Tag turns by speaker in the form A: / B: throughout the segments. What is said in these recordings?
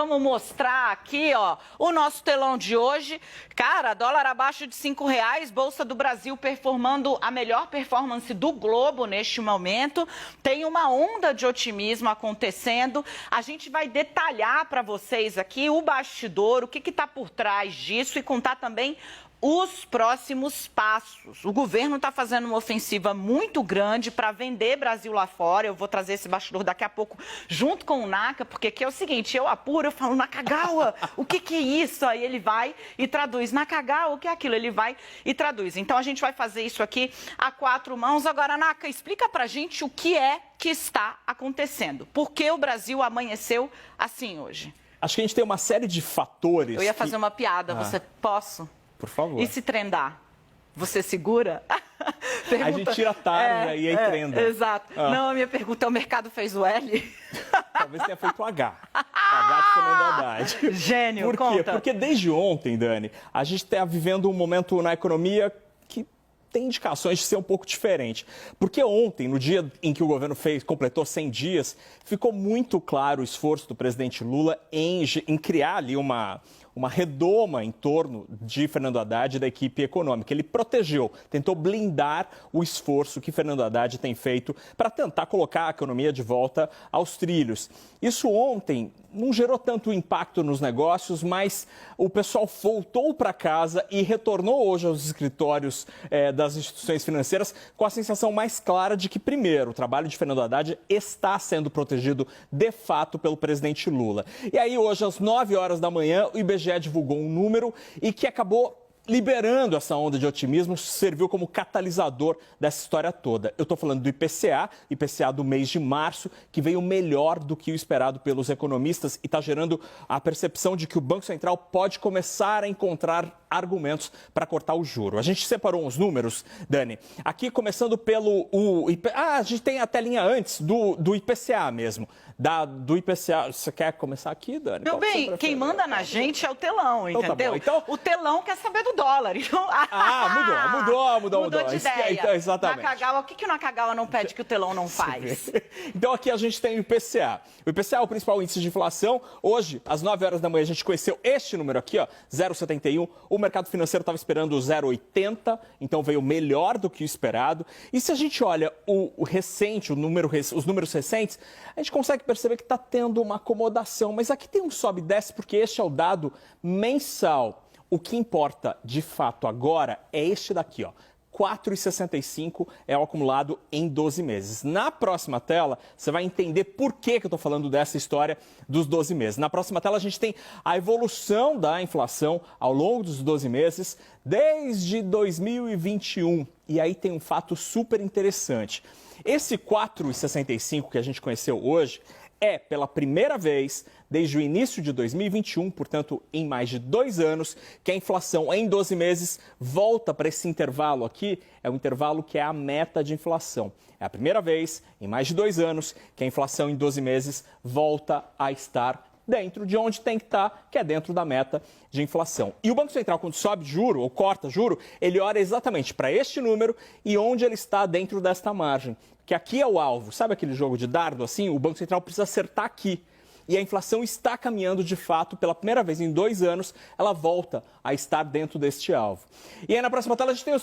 A: Vamos mostrar aqui, ó, o nosso telão de hoje. Cara, dólar abaixo de R$5, Bolsa do Brasil performando a melhor performance do globo neste momento. Tem uma onda de otimismo acontecendo. A gente vai detalhar para vocês aqui o bastidor, o que está por trás disso e contar também os próximos passos. O governo está fazendo uma ofensiva muito grande para vender Brasil lá fora. Eu vou trazer esse bastidor daqui a pouco junto com o Naka, porque aqui é o seguinte, eu apuro, eu falo, Nakagawa, o que é isso? Aí ele vai e traduz. Nakagawa, o que é aquilo? Ele vai e traduz. Então a gente vai fazer isso aqui a quatro mãos. Agora, Naka, explica pra gente o que é que está acontecendo. Por que o Brasil amanheceu assim hoje?
B: Acho que a gente tem uma série de fatores.
A: Eu ia fazer uma piada, você posso?
B: Por favor.
A: E se trendar? Você segura?
B: A gente tira a tarja e aí trenda.
A: Exato. Não, a minha pergunta é, o mercado fez o L?
B: Talvez tenha feito o H. O H de Fernando Haddad.
A: Gênio,
B: Por quê?
A: conta.
B: Porque desde ontem, Dani, a gente está vivendo um momento na economia que tem indicações de ser um pouco diferente. Porque ontem, no dia em que o governo completou 100 dias, ficou muito claro o esforço do presidente Lula em criar ali uma redoma em torno de Fernando Haddad e da equipe econômica. Ele protegeu, tentou blindar o esforço que Fernando Haddad tem feito para tentar colocar a economia de volta aos trilhos. Isso ontem não gerou tanto impacto nos negócios, mas o pessoal voltou para casa e retornou hoje aos escritórios das instituições financeiras com a sensação mais clara de que, primeiro, o trabalho de Fernando Haddad está sendo protegido de fato pelo presidente Lula. E aí, hoje, às 9 horas da manhã, o IBGE divulgou um número e que acabou liberando essa onda de otimismo, serviu como catalisador dessa história toda. Eu estou falando do IPCA do mês de março, que veio melhor do que o esperado pelos economistas e está gerando a percepção de que o Banco Central pode começar a encontrar argumentos para cortar o juro. A gente separou uns números, Dani. Aqui, começando pelo... a gente tem a telinha antes do IPCA mesmo. Do IPCA. Você quer começar aqui, Dani?
A: Meu bem, quem manda na gente é o telão,
B: então,
A: entendeu?
B: Tá então...
A: O telão quer saber do dólar. Então...
B: Mudou
A: de ideia.
B: Então, exatamente.
A: Nakagawa, o que o Nakagawa não pede que o telão não faz?
B: Então, aqui a gente tem o IPCA. O IPCA é o principal índice de inflação. Hoje, às 9 horas da manhã, a gente conheceu este número aqui, ó, 0,71. O mercado financeiro estava esperando 0,80, então veio melhor do que o esperado. E se a gente olha os números recentes, a gente consegue perceber que está tendo uma acomodação. Mas aqui tem um sobe e desce, porque este é o dado mensal. O que importa, de fato, agora é este daqui, ó. 4,65 é o acumulado em 12 meses. Na próxima tela, você vai entender por que eu estou falando dessa história dos 12 meses. Na próxima tela, a gente tem a evolução da inflação ao longo dos 12 meses, desde 2021. E aí tem um fato super interessante. Esse 4,65 que a gente conheceu hoje é, pela primeira vez, desde o início de 2021, portanto, em mais de 2 anos, que a inflação em 12 meses volta para esse intervalo aqui, é um intervalo que é a meta de inflação. É a primeira vez, em mais de 2 anos, que a inflação em 12 meses volta a estar dentro de onde tem que estar, que é dentro da meta de inflação. E o Banco Central, quando sobe juro ou corta juro, ele olha exatamente para este número e onde ele está dentro desta margem. Que aqui é o alvo. Sabe aquele jogo de dardo assim? O Banco Central precisa acertar aqui. E a inflação está caminhando de fato, pela primeira vez em 2 anos, ela volta a estar dentro deste alvo. E aí na próxima tela a gente tem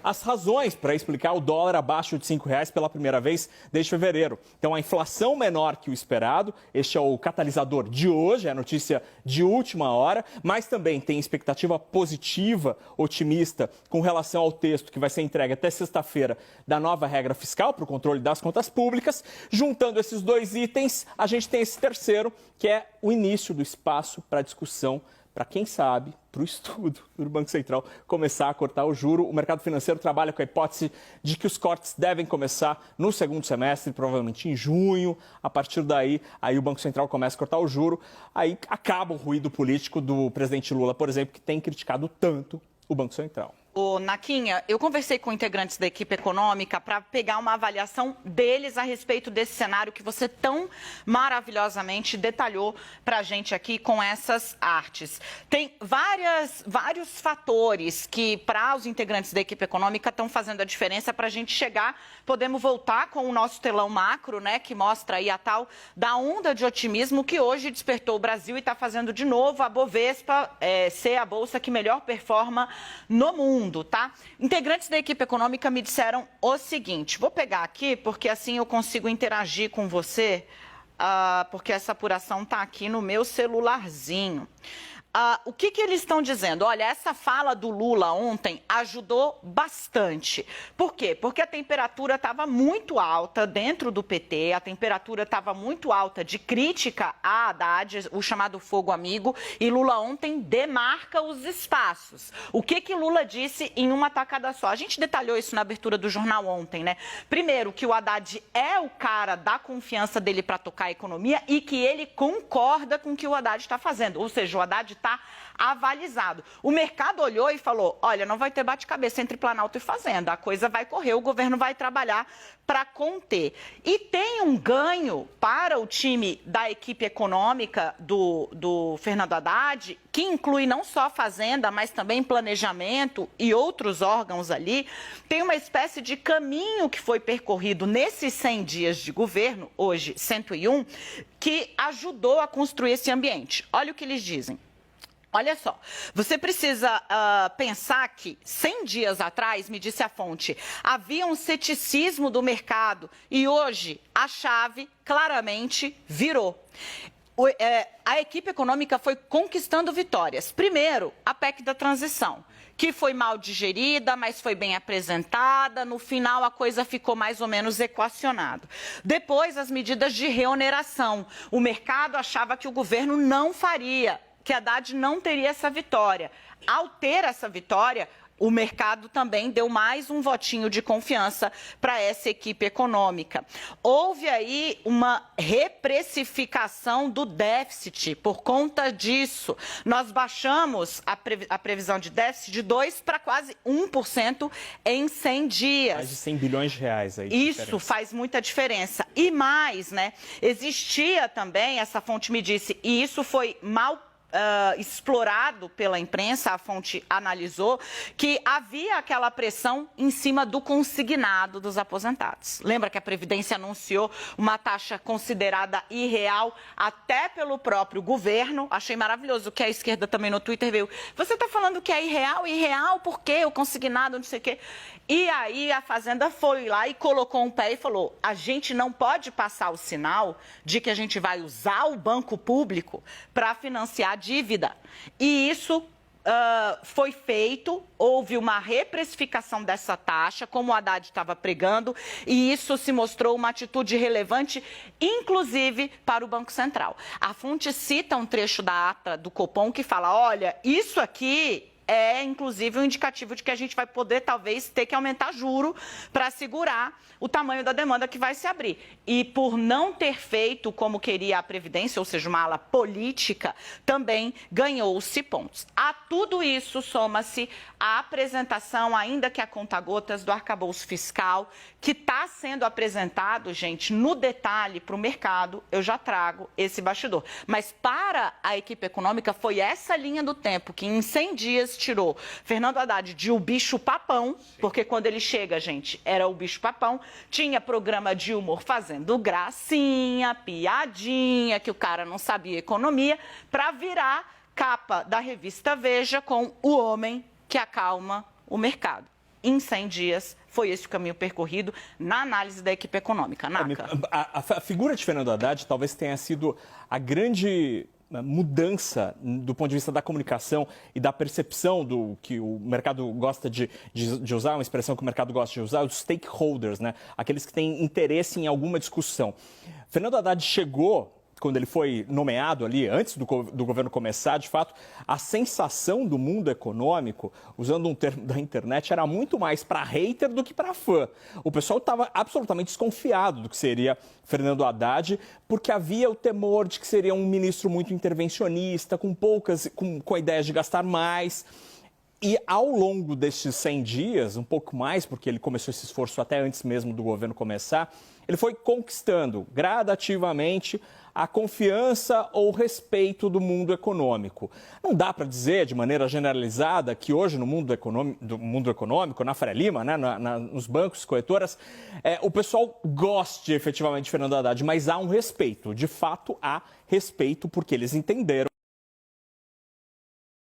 B: as razões para explicar o dólar abaixo de R$5 pela primeira vez desde fevereiro. Então a inflação menor que o esperado, este é o catalisador de hoje, é a notícia de última hora, mas também tem expectativa positiva, otimista, com relação ao texto que vai ser entregue até sexta-feira da nova regra fiscal para o controle das contas públicas. Juntando esses 2 itens, a gente tem esse terceiro, que é o início do espaço para discussão, para quem sabe, para o estudo do Banco Central começar a cortar o juro. O mercado financeiro trabalha com a hipótese de que os cortes devem começar no segundo semestre, provavelmente em junho. A partir daí, aí o Banco Central começa a cortar o juro. Aí acaba o ruído político do presidente Lula, por exemplo, que tem criticado tanto o Banco Central.
A: Naquinha, eu conversei com integrantes da equipe econômica para pegar uma avaliação deles a respeito desse cenário que você tão maravilhosamente detalhou para a gente aqui com essas artes. Tem vários fatores que, para os integrantes da equipe econômica, estão fazendo a diferença para a gente chegar. Podemos voltar com o nosso telão macro, né, que mostra aí a tal da onda de otimismo que hoje despertou o Brasil e está fazendo de novo a Bovespa ser a bolsa que melhor performa no mundo, tá? Integrantes da equipe econômica me disseram o seguinte, vou pegar aqui porque assim eu consigo interagir com você, porque essa apuração está aqui no meu celularzinho. O que eles estão dizendo? Olha, essa fala do Lula ontem ajudou bastante. Por quê? Porque a temperatura estava muito alta dentro do PT, a temperatura estava muito alta de crítica a Haddad, o chamado fogo amigo, e Lula ontem demarca os espaços. O que Lula disse em uma tacada só? A gente detalhou isso na abertura do jornal ontem, né? Primeiro, que o Haddad é o cara da confiança dele para tocar a economia e que ele concorda com o que o Haddad está fazendo. Ou seja, o Haddad está avalizado. O mercado olhou e falou, olha, não vai ter bate-cabeça entre Planalto e Fazenda, a coisa vai correr, o governo vai trabalhar para conter. E tem um ganho para o time da equipe econômica do Fernando Haddad, que inclui não só a Fazenda, mas também planejamento e outros órgãos ali. Tem uma espécie de caminho que foi percorrido nesses 100 dias de governo, hoje 101, que ajudou a construir esse ambiente. Olha o que eles dizem. Olha só, você precisa pensar que 100 dias atrás, me disse a fonte, havia um ceticismo do mercado e hoje a chave claramente virou. A equipe econômica foi conquistando vitórias. Primeiro, a PEC da transição, que foi mal digerida, mas foi bem apresentada. No final, a coisa ficou mais ou menos equacionada. Depois, as medidas de reoneração. O mercado achava que o governo não faria, que Haddad não teria essa vitória. Ao ter essa vitória, o mercado também deu mais um votinho de confiança para essa equipe econômica. Houve aí uma reprecificação do déficit por conta disso. Nós baixamos a previsão de déficit de 2% para quase 1% em 100 dias.
B: Mais de 100 bilhões de reais aí.
A: Isso faz muita diferença. E mais, né? Existia também, essa fonte me disse, e isso foi mal explorado pela imprensa, a fonte analisou, que havia aquela pressão em cima do consignado dos aposentados. Lembra que a Previdência anunciou uma taxa considerada irreal até pelo próprio governo? Achei maravilhoso que a esquerda também no Twitter veio. Você está falando que é irreal? Irreal por quê? O consignado, não sei o quê. E aí a Fazenda foi lá e colocou um pé e falou, a gente não pode passar o sinal de que a gente vai usar o banco público para financiar a dívida. E isso foi feito, houve uma reprecificação dessa taxa, como o Haddad estava pregando, e isso se mostrou uma atitude relevante, inclusive para o Banco Central. A fonte cita um trecho da ata do Copom que fala, olha, isso aqui é, inclusive, um indicativo de que a gente vai poder, talvez, ter que aumentar juro para segurar o tamanho da demanda que vai se abrir. E por não ter feito como queria a Previdência, ou seja, uma ala política, também ganhou-se pontos. A tudo isso soma-se a apresentação, ainda que a conta-gotas, do arcabouço fiscal, que está sendo apresentado, gente, no detalhe para o mercado. Eu já trago esse bastidor. Mas para a equipe econômica foi essa linha do tempo que em 100 dias tirou Fernando Haddad de o bicho-papão, porque quando ele chega, gente, era o bicho-papão, tinha programa de humor fazendo gracinha, piadinha, que o cara não sabia economia, para virar capa da revista Veja com o homem que acalma o mercado. Em 100 dias, foi esse o caminho percorrido na análise da equipe econômica. Naca.
B: A figura de Fernando Haddad talvez tenha sido a grande mudança do ponto de vista da comunicação e da percepção do que o mercado gosta de usar, uma expressão que o mercado gosta de usar, os stakeholders, né? Aqueles que têm interesse em alguma discussão. Fernando Haddad chegou, quando ele foi nomeado ali, antes do governo começar, de fato, a sensação do mundo econômico, usando um termo da internet, era muito mais para hater do que para fã. O pessoal estava absolutamente desconfiado do que seria Fernando Haddad, porque havia o temor de que seria um ministro muito intervencionista, com a ideia de gastar mais. E ao longo destes 100 dias, um pouco mais, porque ele começou esse esforço até antes mesmo do governo começar, ele foi conquistando gradativamente a confiança ou respeito do mundo econômico. Não dá para dizer de maneira generalizada que hoje no mundo econômico, na Faria Lima, né, nos bancos, corretoras, o pessoal goste efetivamente de Fernando Haddad, mas há um respeito. De fato, há respeito porque eles entenderam